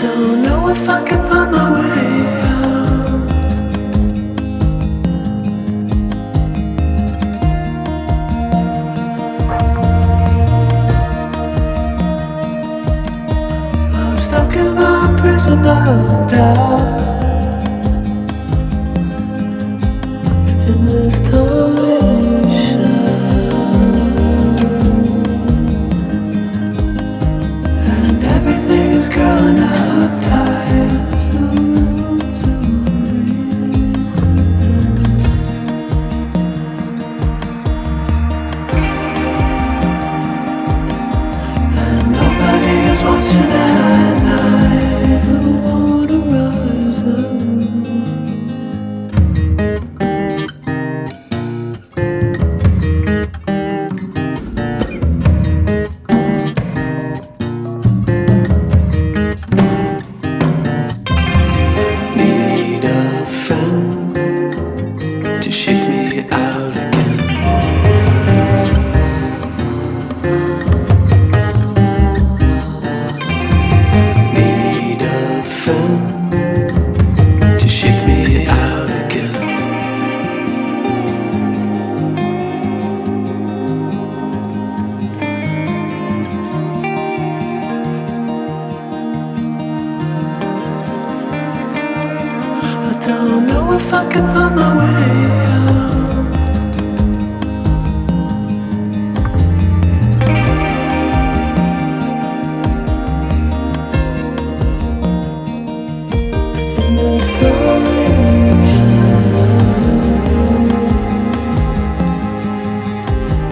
Don't know if I can find my way out. I'm stuck in a prison of doubt. In this toy shell, and everything is growing up tight. There's no room to breathe. And nobody is watching at night. Who wanna rise up? Need a friend to shake me out again. Need a friend to shake me out again. I don't know if I can find my way